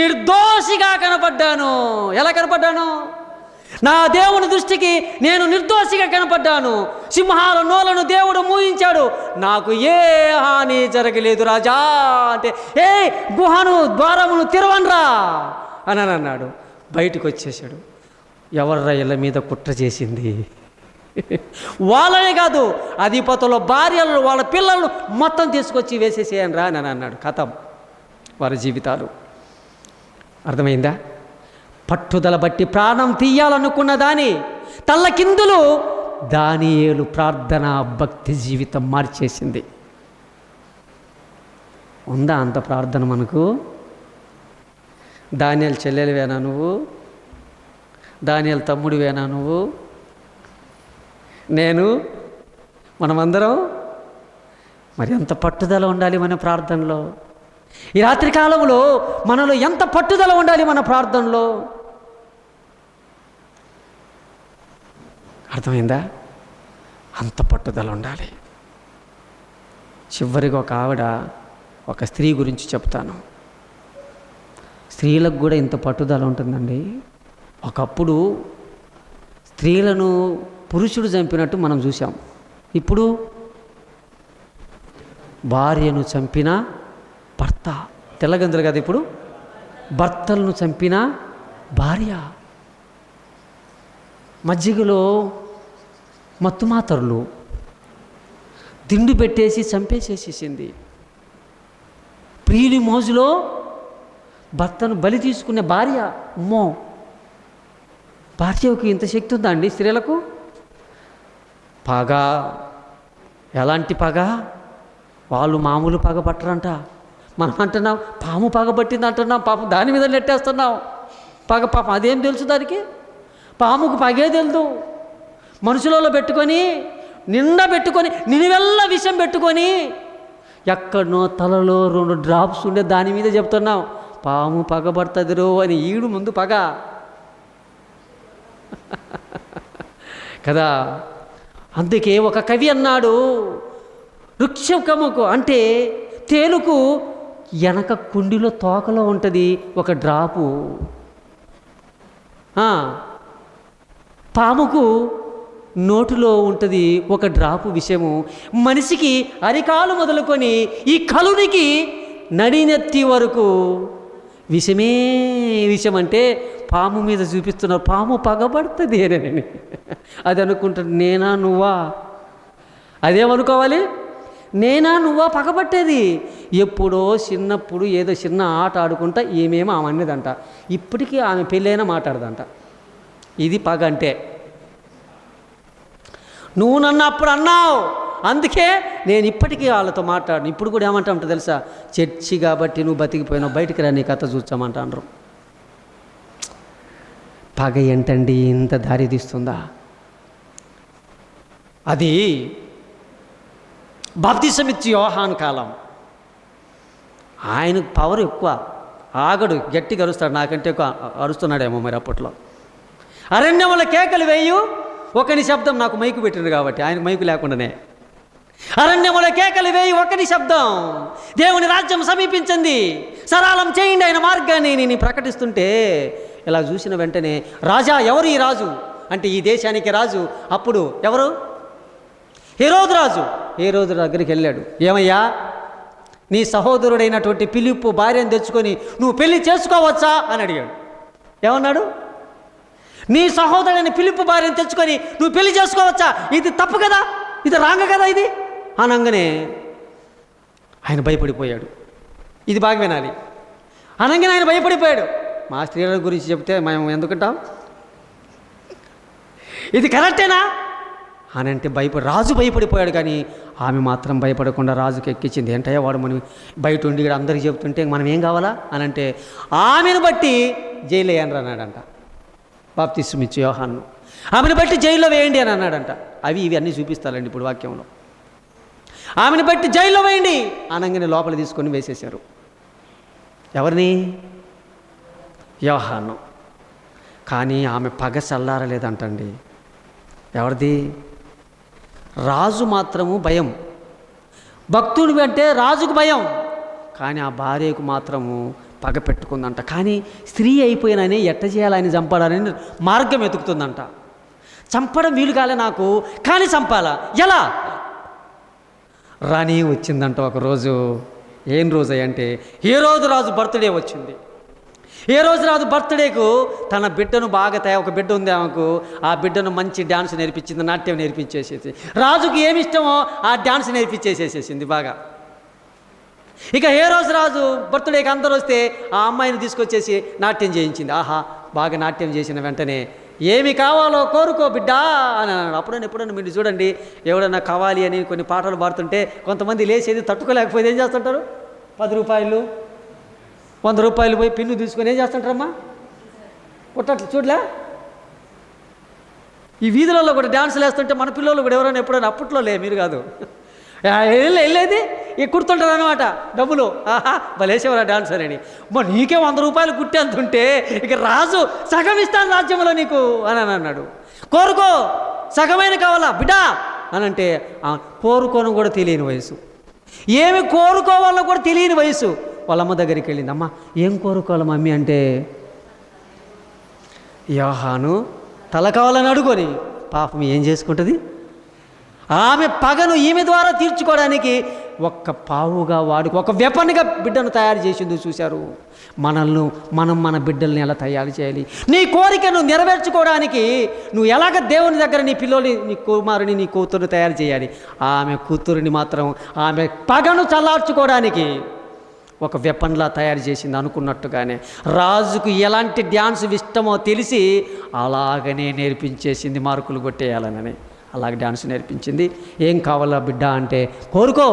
A: నిర్దోషిగా కనపడ్డాను. ఎలా కనపడ్డాను? నా దేవుని దృష్టికి నేను నిర్దోషిగా కనపడ్డాను. సింహాల నోలను దేవుడు మూయించాడు, నాకు ఏ హాని జరగలేదు రాజా అంటే గుహను ద్వారమును తెరవన్రా అని అన్నాడు. బయటకు వచ్చేసాడు. ఎవర్రా ఇళ్ళ మీద కుట్ర చేసింది? వాళ్ళనే కాదు, అధిపతుల భార్యలు, వాళ్ళ పిల్లలు మొత్తం తీసుకొచ్చి వేసేసేయను రా అని అన్నాడు. కథం వారి జీవితాలు. అర్థమైందా? పట్టుదల బట్టి ప్రాణం తీయాలనుకున్న దాని తల్లకిందులు దానియేలు ప్రార్థన భక్తి జీవితం మార్చేసింది. ఉందా అంత ప్రార్థన మనకు? దానియేలు చెల్లెలివేనా నువ్వు? దానియేలు తమ్ముడివేనా నువ్వు? నేను? మనమందరం మరి ఎంత పట్టుదల ఉండాలి మన ప్రార్థనలో? ఈ రాత్రి కాలంలో మనలో ఎంత పట్టుదల ఉండాలి మన ప్రార్థనలో? అర్థమైందా? అంత పట్టుదల ఉండాలి. చివరిగా ఒక స్త్రీ గురించి చెప్తాను. స్త్రీలకు కూడా ఇంత పట్టుదల ఉంటుందండి. ఒకప్పుడు స్త్రీలను పురుషుడు చంపినట్టు మనం చూసాం. ఇప్పుడు భార్యను చంపిన భర్త, తెల్లగందులు కదా, ఇప్పుడు భర్తలను చంపిన భార్య, మజ్జిగలో మత్తుమాతరులు దిండు పెట్టేసి చంపేసేసేసింది. ప్రియుని మోజులో భర్తను బలి తీసుకునే భార్య. అమ్మో, భార్యకు ఇంత శక్తి ఉందా అండి స్త్రీలకు? పగ, ఎలాంటి పగ? వాళ్ళు మామూలు పగ పట్టరంట. మనం అంటున్నాం పాము పగ పట్టింది అంటున్నాం, పాపం దాని మీద నెట్టేస్తున్నాం. పగ పాపం అదేం తెలుసు దానికి? పాముకు పగే తెలుదు. మనుషులలో పెట్టుకొని నిండా పెట్టుకొని నినివెల్ల విషం పెట్టుకొని ఎక్కడనో తలలో 2 డ్రాప్స్ ఉండే దాని మీద చెప్తున్నాం పాము పగబడుతుందిరో అని. ఈడు ముందు పగ కదా. అందుకే ఒక కవి అన్నాడు, వృక్షముకు అంటే తేలుకు వెనక కుండిలో తోకలో ఉంటుంది ఒక డ్రాపు, పాముకు నోటిలో ఉంటుంది ఒక డ్రాపు విషము, మనిషికి అరికాలు మొదలుకొని ఈ కలునికి నడినెత్తి వరకు విషమే విషం. అంటే పాము మీద చూపిస్తున్నారు, పాము పగబడుతుంది అని. అది అనుకుంటాడు, నేనా నువ్వా? అదేమనుకోవాలి, నేనా నువ్వా పగబట్టేది? ఎప్పుడో చిన్నప్పుడు ఏదో చిన్న ఆట ఆడుకుంటా ఏమేమో ఆమె అన్నదంట, ఇప్పటికీ ఆమె పెళ్ళైనా మాట్లాడదంట. ఇది పగ అంటే. నువ్వు నన్ను అప్పుడు అన్నావు, అందుకే నేను ఇప్పటికీ వాళ్ళతో మాట్లాడను. ఇప్పుడు కూడా ఏమంటా ఉంటా తెలుసా, చర్చి కాబట్టి నువ్వు బతికిపోయినావు, బయటికి రా నీ కథ చూచామంటారు. పగ ఏంటండి ఇంత దారి తీస్తుందా? అది బాప్తిసమిచ్చి యోహాను కాలం. ఆయనకు పవర్ ఎక్కువ, ఆగడు, గట్టిగా అరుస్తాడు, నాకంటే ఎక్కువ అరుస్తున్నాడేమో మరి అప్పట్లో. అరణ్యముల కేకలు వేయు ఒకని శబ్దం, నాకు మైకు పెట్టిండు కాబట్టి, ఆయనకు మైకు లేకుండానే. అరణ్యముల కేకలు వేయి ఒకని శబ్దం, దేవుని రాజ్యం సమీపించింది, సరళం చేయండి ఆయన మార్గాన్ని నేను ప్రకటిస్తుంటే, ఇలా చూసిన వెంటనే రాజా, ఎవరు ఈ రాజు అంటే ఈ దేశానికి రాజు అప్పుడు ఎవరు? హేరోదు రాజు. హేరోదు దగ్గరికి వెళ్ళాడు, ఏమయ్యా నీ సహోదరుడైనటువంటి ఫిలిప్పు భార్యను తెచ్చుకొని నువ్వు పెళ్లి చేసుకోవచ్చా అని అడిగాడు. ఏమన్నాడు? నీ సహోదరుడైన ఫిలిప్పు భార్యను తెచ్చుకొని నువ్వు పెళ్లి చేసుకోవచ్చా? ఇది తప్పు కదా, ఇది రాంగ కదా ఇది అనగానే ఆయన భయపడిపోయాడు. ఇది బాగా వినాలి. అనగానే ఆయన భయపడిపోయాడు. మా స్త్రీల గురించి చెప్తే మేము ఎందుకుంటాం, ఇది కరెక్టేనా అని అంటే రాజు భయపడిపోయాడు. కానీ ఆమె మాత్రం భయపడకుండా రాజుకి ఎక్కించింది. ఏంటయ్యా వాడు మనం బయట ఉండి ఇక్కడ అందరికీ చెప్తుంటే మనం ఏం కావాలా అని అంటే, ఆమెను బట్టి జైలు వేయండి అన్నాడంట బాప్తిస్మిచ్చి యోహాను. ఆమెను బట్టి జైల్లో వేయండి అని అన్నాడంట. ఇవి అన్నీ చూపిస్తారండి ఇప్పుడు వాక్యంలో. ఆమెను బట్టి జైల్లో వేయండి అనగానే లోపల తీసుకొని వేసేశారు. ఎవరిని? యోహాను. కానీ ఆమె పగ చల్లారలేదంటండి. ఎవరిది? రాజు మాత్రము భయం, భక్తుడు అంటే రాజుకు భయం, కానీ ఆ భార్యకు మాత్రము పగ పెట్టుకుందంట. కానీ స్త్రీ అయిపోయినని ఎట్ట చేయాలని చంపాలని మార్గం వెతుకుతుందంట. చంపడం వీలు కాలే నాకు, కానీ చంపాలా, ఎలా? రాణి వచ్చిందంట ఒకరోజు. ఏం రోజు అంటే హేరోదు రాజు బర్త్డే వచ్చింది. హేరోదు రాజు బర్త్డేకు తన బిడ్డను బాగా ఒక బిడ్డ ఉంది ఆమెకు, ఆ బిడ్డను మంచి డ్యాన్స్ నేర్పించింది, నాట్యం నేర్పించేసేసి, రాజుకి ఏమి ఇష్టమో ఆ డ్యాన్స్ నేర్పించేసేసేసింది బాగా. ఇక హేరోదు రాజు బర్త్డేకి అందరూ వస్తే ఆ అమ్మాయిని తీసుకొచ్చేసి నాట్యం చేయించింది. ఆహా, బాగా నాట్యం చేసిన వెంటనే ఏమి కావాలో కోరుకో బిడ్డా అని అన్నాడు. ఎప్పుడైనా మీరు చూడండి, ఎవడన్నా కావాలి అని కొన్ని పాటలు పాడుతుంటే కొంతమంది లేచేది తట్టుకోలేకపోతే ఏం చేస్తుంటారు? 10 రూపాయలు 100 రూపాయలు పోయి పిన్ను తీసుకొని ఏం చేస్తుంటారమ్మా? పుట్టట్లు చూడలే, ఈ వీధులలో కూడా డ్యాన్సులు వేస్తుంటే మన పిల్లలు కూడా ఎవరైనా ఎప్పుడైనా, అప్పట్లో మీరు కాదు వెళ్ళేది కుడుతుంటారు అనమాట డబ్బులు. ఆహా భలేసేవరా డాన్సర్ అని. నీకే 100 రూపాయలు కుట్టేంతుంటే ఇక రాజు సగం ఇస్తాను రాజ్యంలో నీకు అని అన్నాడు. కోరుకో, సగమైన కావాలా బిడ్డా అని అంటే కోరుకోను కూడా తెలియని వయసు, ఏమి కోరుకోవాలో కూడా తెలియని వయసు. వాళ్ళ అమ్మ దగ్గరికి వెళ్ళింది. అమ్మ ఏం కోరుకోవాలి మమ్మీ అంటే, యోహాను తల కావాలని అడుగుని. పాపం ఏం చేసుకుంటుంది? ఆమె పగను ఈమె ద్వారా తీర్చుకోవడానికి ఒక్క పావుగా వాడుకు ఒక వెపన్గా బిడ్డను తయారు చేసింది. చూశారు మనం మన బిడ్డల్ని ఎలా తయారు చేయాలి, నీ కోరికను నెరవేర్చుకోవడానికి నువ్వు ఎలాగ దేవుని దగ్గర నీ పిల్లోని, నీ కుమారుని, నీ కూతురుని తయారు చేయాలి. ఆమె కూతురిని మాత్రం ఆమె పగను చల్లార్చుకోవడానికి ఒక వెపన్లా తయారు చేసింది. అనుకున్నట్టుగానే రాజుకు ఎలాంటి డ్యాన్స్ ఇష్టమో తెలిసి అలాగనే నేర్పించేసింది, మార్కులు కొట్టేయాలనని అలాగే డ్యాన్స్ నేర్పించింది. ఏం కావాలా బిడ్డ అంటే, కోరుకో.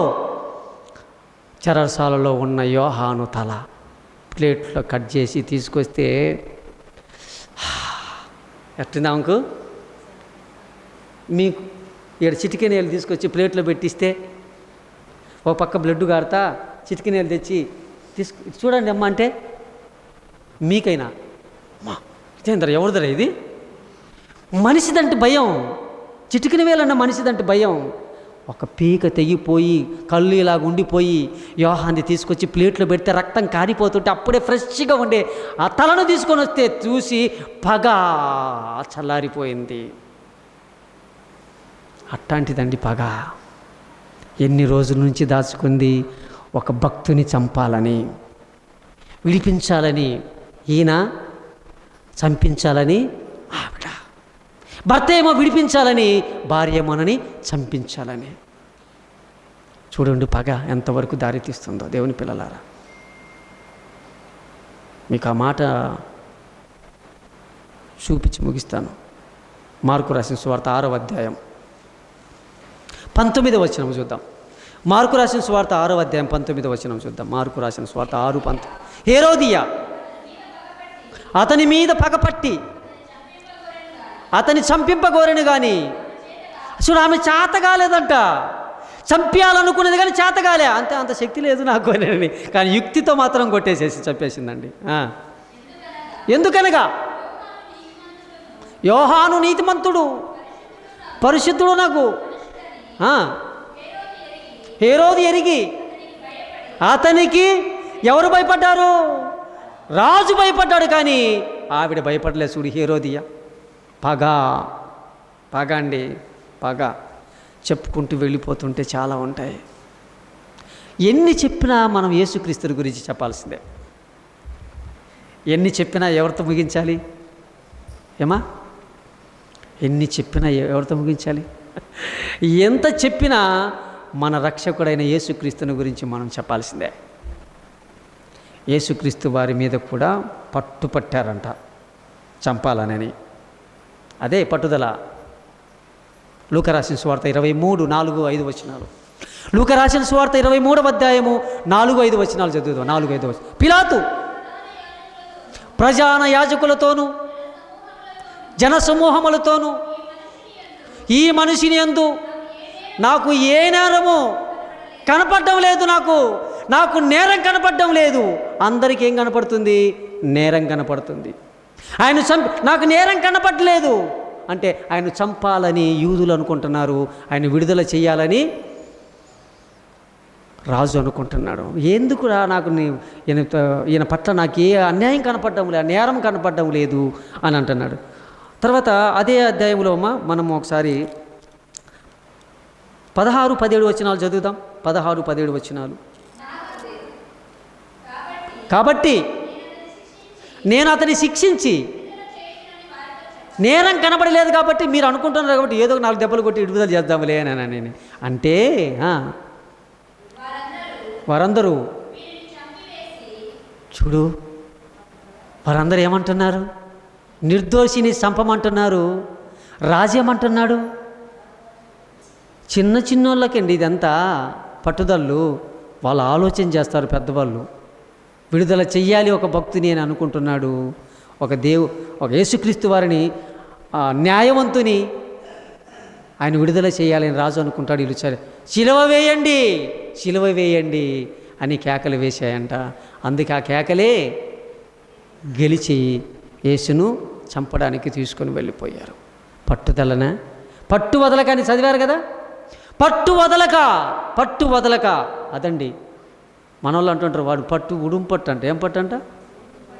A: చెరసాలలో ఉన్న యోహాను తల ప్లేట్లో కట్ చేసి తీసుకొస్తే ఎట్టిందాకు మీకు ఇక్కడ చిటికెనేలు తీసుకొచ్చి ప్లేట్లో పెట్టిస్తే ఒక పక్క బ్లడ్ కారుతా చిటికెనేలు తెచ్చి చూడండి అమ్మ అంటే, మీకైనా అమ్మా ఇదేందర ఎవరిదరా ఇది, మనిషిదంటే భయం, చిటికిన వేలన్న మనిషిదంటే భయం. ఒక పీక తెగిపోయి కళ్ళు ఇలాగ ఉండిపోయి యోహాన్ని తీసుకొచ్చి ప్లేట్లో పెడితే రక్తం కారిపోతుంటే అప్పుడే ఫ్రెష్గా ఉండే ఆ తలను తీసుకొని వస్తే చూసి పగ చల్లారిపోయింది. అట్లాంటిదండి పగ. ఎన్ని రోజుల నుంచి దాచుకుంది? ఒక భక్తుని చంపాలని, విడిపించాలని ఈయన, చంపించాలని ఆవిడ. భర్త ఏమో విడిపించాలని, భార్య ఏమోనని చంపించాలని. చూడండి పగ ఎంతవరకు దారితీస్తుందో దేవుని పిల్లలారా. మీకు ఆ మాట చూపించి ముగిస్తాను. మార్కు రాసిన సువార్త 6వ అధ్యాయం 19వ వచనం చూద్దాం. మార్కు రాసిన సువార్త 6వ అధ్యాయం 19వ వచనం చూద్దాం. మార్కు రాసిన సువార్త 6:19. హేరోదియ అతని మీద పగపట్టి అతని చంపింపగోరెను కానీ, అసలు ఆమె చేత కాలేదంట. చంపేయాలనుకునేది కానీ చేత కాలే. అంత శక్తి లేదు నాకు అని, కానీ యుక్తితో మాత్రం కొట్టేసేసి చంపేసిందండి. ఎందుకనగా యోహాను నీతిమంతుడు, పరిశుద్ధుడు. నాకు హేరోది ఎరిగి అతనికి ఎవరు భయపడ్డారు? రాజు భయపడ్డాడు, కానీ ఆవిడ భయపడలేదు. చూడు హేరోదియ. పగ అండి, పగ. చెప్పుకుంటూ వెళ్ళిపోతుంటే చాలా ఉంటాయి. ఎన్ని చెప్పినా మనం యేసుక్రీస్తుని గురించి చెప్పాల్సిందే. ఎన్ని చెప్పినా ఎవరితో ముగించాలి? ఏమా? ఎన్ని చెప్పినా ఎవరితో ముగించాలి? ఎంత చెప్పినా మన రక్షకుడైన యేసుక్రీస్తుని గురించి మనం చెప్పాల్సిందే. యేసుక్రీస్తు వారి మీద కూడా పట్టుపట్టారంట చంపాలనని. అదే పట్టుదల. లూకా రాసిన సువార్త 23:4-5 వచనాలు. లూకా రాసిన సువార్త 23వ అధ్యాయము 4-5 వచనాలు చదువుదాం. 4-5 వచనం. పిలాతు ప్రధాన యాజకులతోనూ జనసమూహములతోనూ ఈ మనిషిని యందు నాకు ఏ నేరము కనపడడం లేదు, నాకు నేరం కనపడడం లేదు. అందరికీ ఏం కనపడుతుంది? నేరం కనపడుతుంది. ఆయన నాకు నేరం కనపడలేదు అంటే ఆయన చంపాలని యూదులు అనుకుంటున్నారు, ఆయన విడుదల చేయాలని రాజు అనుకుంటున్నాడు. ఎందుకురా నాకు ఈయన పట్ల నాకు ఏ అన్యాయం కనపడడం లేదు, నేరం కనపడడం లేదు అని అంటున్నాడు. తర్వాత అదే అధ్యాయంలో మనం ఒకసారి 16-17 వచనాలు చదువుదాం. 16-17 వచనాలు. కాబట్టి నేను అతన్ని శిక్షించి, నేరం కనబడలేదు కాబట్టి మీరు అనుకుంటున్నారు కాబట్టి ఏదో 4 దెబ్బలు కొట్టి విడుదల చేద్దాంలే అని అంటే వారందరూ చూడు, వారందరూ ఏమంటున్నారు? నిర్దోషిని చంపమంటున్నారు. రాజ్యమంటున్నాడు. చిన్నోళ్ళకండి ఇదంతా పట్టుదళ్ళు. వాళ్ళు ఆలోచన చేస్తారు పెద్దవాళ్ళు. విడుదల చెయ్యాలి ఒక భక్తుని అని అనుకుంటున్నాడు. ఒక యేసుక్రీస్తు వారిని న్యాయవంతుని ఆయన విడుదల చేయాలని రాజు అనుకుంటాడు. వీళ్ళు శిలువ వేయండి అని కేకలు వేశాయంట. అందుకే ఆ కేకలే గెలిచి యేసును చంపడానికి తీసుకొని వెళ్ళిపోయారు. పట్టు వదలక అని చదివారు కదా. పట్టు వదలక అదండి. మనోళ్ళు అంటుంటారు వాడు ఉడుంపట్టు అంట. ఏం పట్టు అంట?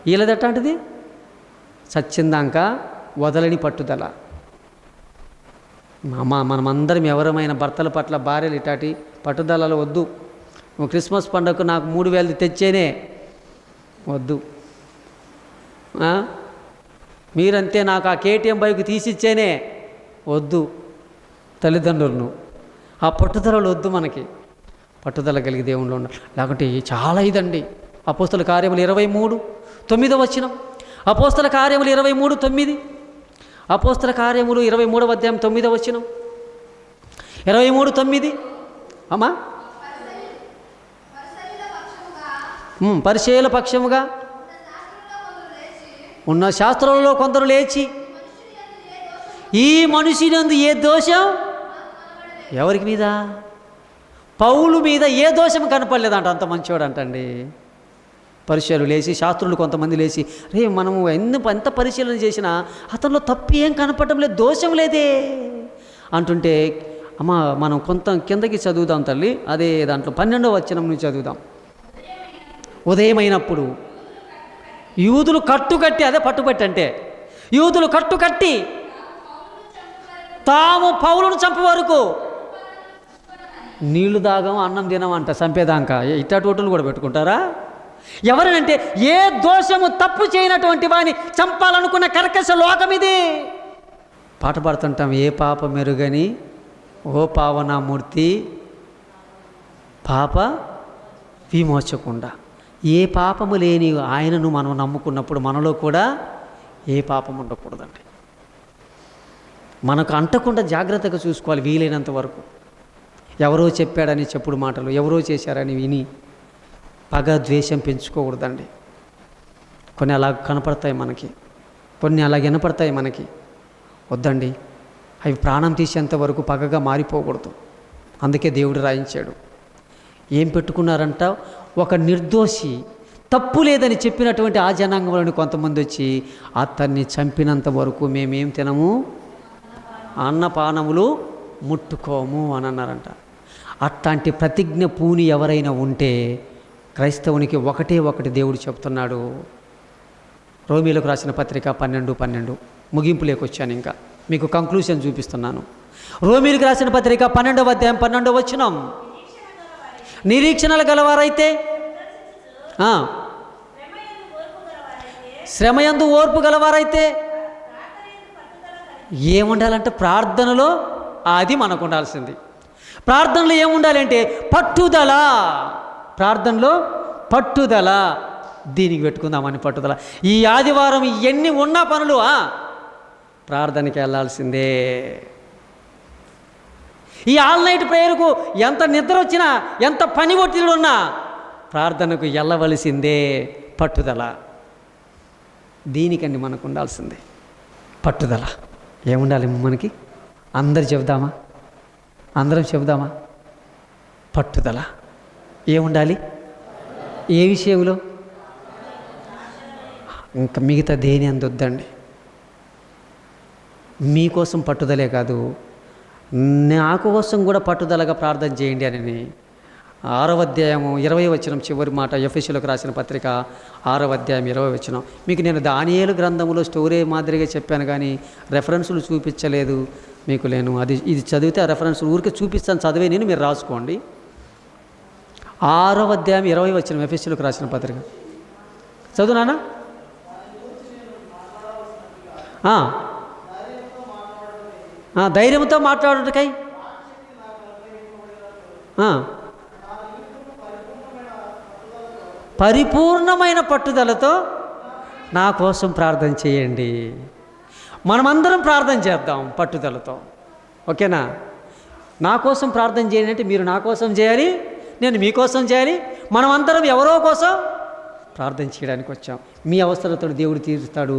A: వీళ్ళదట్టంటిది సచ్చిందాక వదలని పట్టుదల. మనమందరం ఎవరమైన భర్తల పట్ల భార్యలు ఇటాటి పట్టుదలలో వద్దు. నువ్వు క్రిస్మస్ పండుగకు నాకు 3,000 తెచ్చేనే వద్దు. మీరంతే నాకు ఆ కేటీఎం బైక్ తీసిచ్చేనే వద్దు. తల్లిదండ్రులను ఆ పట్టుదలలు వద్దు. మనకి పట్టుదల కలిగి దేవుళ్ళు ఉండాలి. లేకుంటే చాలా ఇదండి. అపోస్తల కార్యములు 23:9 వచనం. అపోస్తల కార్యములు 23:9. అపోస్తల కార్యములు 23వ అధ్యాయం 9వ వచనం. 23:9. అమ్మా, పరిచయుల పక్షముగా ఉన్న శాస్త్రంలో కొందరు లేచి ఈ మనిషినందు ఏ దోషం, ఎవరికి మీద? పౌలు మీద ఏ దోషం కనపడలేదంట. అంత మంచివాడు అంటండి. పరిశీలన లేచి, శాస్త్రులు కొంతమంది లేచి, రే మనము ఎంత పరిశీలన చేసినా అతనిలో తప్పు ఏం కనపడడం లేదు, దోషం లేదే అంటుంటే, అమ్మ మనం కొంత కిందకి చదువుదాం తల్లి, అదే దాంట్లో 12వ వచనం నుంచి చదువుదాం. ఉదయమైనప్పుడు యూదులు కట్టుకట్టి, అదే పట్టుబట్టి అంటే యూదులు కట్టుకట్టి తాము పౌలును చంపే వరకు నీళ్లు దాగం అన్నం తినం అంట, చంపేదాక. ఇట్లాంటి ఓటులు కూడా పెట్టుకుంటారా? ఎవరినంటే ఏ దోషము తప్పు చేయనటువంటి వాని చంపాలనుకున్న కర్కశ లోకం ఇది. పాట పాడుతుంటాం, ఏ పాప మెరుగని ఓ పావనామూర్తి పాప విమోచకుండా. ఏ పాపము లేని ఆయనను మనం నమ్ముకున్నప్పుడు మనలో కూడా ఏ పాపం ఉండకూడదండి. మనకు అంటకుండా జాగ్రత్తగా చూసుకోవాలి వీలైనంత వరకు. ఎవరో చెప్పాడని చెప్పుడు మాటలు, ఎవరో చేశారని విని పగ ద్వేషం పెంచుకోకూడదండి. కొన్ని అలా కనపడతాయి మనకి, కొన్ని అలా వినపడతాయి మనకి, వద్దండి. అవి ప్రాణం తీసేంత వరకు పగగా మారిపోకూడదు. అందుకే దేవుడు రాయించాడు. ఏం పెట్టుకున్నారంట, ఒక నిర్దోషి తప్పు లేదని చెప్పినటువంటి ఆ జనాంగంలోని కొంతమంది వచ్చి అతన్ని చంపినంత వరకు మేమేం తినము, అన్నపానములు ముట్టుకోము అని అన్నారంట. అట్లాంటి ప్రతిజ్ఞ పూని ఎవరైనా ఉంటే క్రైస్తవునికి ఒకటి దేవుడు చెప్తున్నాడు. రోమీలకు రాసిన పత్రిక 12:12 ముగింపులోకి వచ్చాను. ఇంకా మీకు కంక్లూషన్ చూపిస్తున్నాను. రోమీలకు రాసిన పత్రిక 12వ అధ్యాయం 12వ వచనం, నిరీక్షణలు గలవారైతే, శ్రమయందు ఓర్పు గలవారైతే ఏముండాలంటే ప్రార్థనలో, అది మనకు ఉండాల్సింది. ప్రార్థనలో ఏముండాలంటే పట్టుదల. ప్రార్థనలో పట్టుదల. దీనికి పెట్టుకుందామని పట్టుదల. ఈ ఆదివారం ఎన్ని ఉన్న పనులు ప్రార్థనకి వెళ్ళాల్సిందే. ఈ ఆల్ నైట్ ప్రేయర్కు ఎంత నిద్ర వచ్చినా, ఎంత పని ఒత్తిడి ఉన్నా ప్రార్థనకు వెళ్ళవలసిందే. పట్టుదల. దీనికండి మనకు ఉండాల్సిందే పట్టుదల. ఏముండాలి మనకి? అందరం చెబుదామా? పట్టుదల. ఏముండాలి? ఏ విషయంలో? ఇంకా మిగతా దేని అందొద్దండి. మీకోసం పట్టుదలే కాదు, నా కోసం కూడా పట్టుదలగా ప్రార్థన చేయండి అని 6వ అధ్యాయము 20వ వచనం చివరి మాట, ఎఫెసీయులకు రాసిన పత్రిక 6వ అధ్యాయం 20వ వచనం. మీకు నేను దానియేలు గ్రంథంలో స్టోరీ మాదిరిగా చెప్పాను కానీ రెఫరెన్సులు చూపించలేదు మీకు. నేను ఇది చదివితే ఆ రెఫరెన్స్ ఊరికే చూపిస్తాను, చదివే నేను, మీరు రాసుకోండి. 6వ అధ్యాయం 20వ వచనం ఎఫెసీయులకు రాసిన పత్రిక చదువునానా? ధైర్యంతో మాట్లాడుటకై పరిపూర్ణమైన పట్టుదలతో నా కోసం ప్రార్థన చేయండి. మనమందరం ప్రార్థన చేద్దాం పట్టుదలతో, ఓకేనా? నా కోసం ప్రార్థన చేయండి అంటే మీరు నా కోసం చేయాలి, నేను మీకోసం చేయాలి. మనమందరం ఎవరో కోసం ప్రార్థన చేయడానికి వచ్చాం. మీ అవసరతలు దేవుడు తీరుస్తాడు,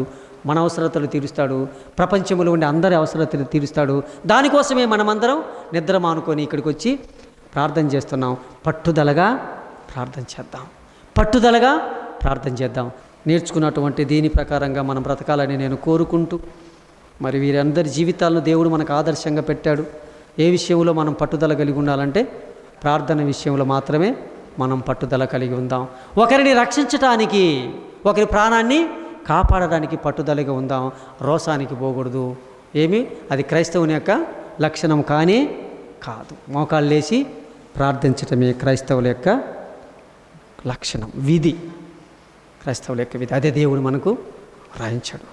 A: మన అవసరతలు తీరుస్తాడు, ప్రపంచంలో ఉండే అందరి అవసరతలు తీరుస్తాడు. దానికోసమే మనమందరం నిద్ర మానుకొని ఇక్కడికి వచ్చి ప్రార్థన చేస్తున్నాం. పట్టుదలగా ప్రార్థన చేద్దాం. నేర్చుకున్నటువంటి దీని ప్రకారంగా మనం బ్రతకాలని నేను కోరుకుంటూ, మరి వీరందరి జీవితాలను దేవుడు మనకు ఆదర్శంగా పెట్టాడు. ఏ విషయంలో మనం పట్టుదల కలిగి ఉండాలంటే ప్రార్థన విషయంలో మాత్రమే మనం పట్టుదల కలిగి ఉందాం. ఒకరిని రక్షించటానికి, ఒకరి ప్రాణాన్ని కాపాడడానికి పట్టుదలగా ఉందాం. రోసానికి పోకూడదు. అది క్రైస్తవుని యొక్క లక్షణం కానే కాదు. మోకాళ్ళు లేచి ప్రార్థించటమే క్రైస్తవుల యొక్క లక్షణం, విధి. క్రైస్తవుల యొక్క విధి అదే దేవుడు మనకు రాయించాడు.